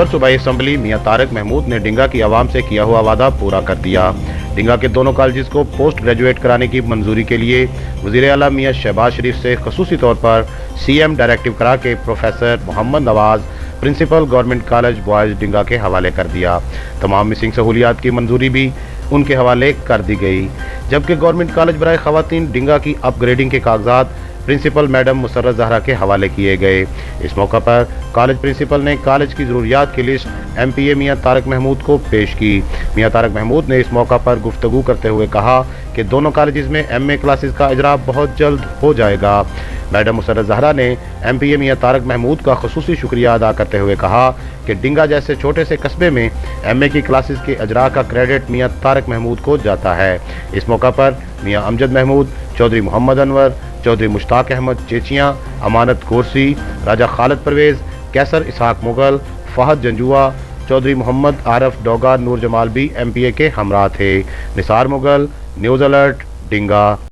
Member सूबाई assembly मियां तारक महमूद ने डिंगा की आवाम से किया हुआ वादा पूरा कर दिया। डिंगा के दोनों कॉलेजेस को पोस्ट ग्रेजुएट कराने की मंजूरी के लिए वज़ीर आला मियां शहबाज शरीफ से खसूसी तौर पर CM डायरेक्टिव करा के professor Mohammad Nawaz principal government college boys Dinga के हवाले कर दिया। तमाम मिसिंग सहूलियात की मंजूरी भी उनके हवाले कर दी गई, जबकि गवर्नमेंट कॉलेज बराए खवातीन डिंगा की अपग्रेडिंग के कागजात प्रिंसिपल मैडम मुसर्रत ज़हरा के हवाले किए गए। इस मौका पर कॉलेज प्रिंसिपल ने कॉलेज की ज़रूरियात की लिस्ट MPA मियां तारक महमूद को पेश की। मियां तारक महमूद ने इस मौका पर गुफ्तगू करते हुए कहा कि दोनों कॉलेजेस में MA क्लासेस का इजरा बहुत जल्द हो जाएगा। मैडम मुसर्रत ज़हरा ने MPA मियां तारक महमूद का खुसूसी शुक्रिया अदा करते हुए कहा कि डिंगा जैसे छोटे से कस्बे में MA की क्लासेस के अजरा का क्रेडिट मियां तारक महमूद को जाता है। इस मौका पर मियां अमजद महमूद, चौधरी मोहम्मद अनवर, चौधरी मुश्ताक अहमद चेचियाँ, अमानत गोरसी, राजा खालिद परवेज़, कैसर इसहाक मुगल, फहद जंजुआ, चौधरी मोहम्मद आरफ डोगा, नूर जमाल भी MPA के हमरा थे। Nisar Mughal, news alert, डिंगा।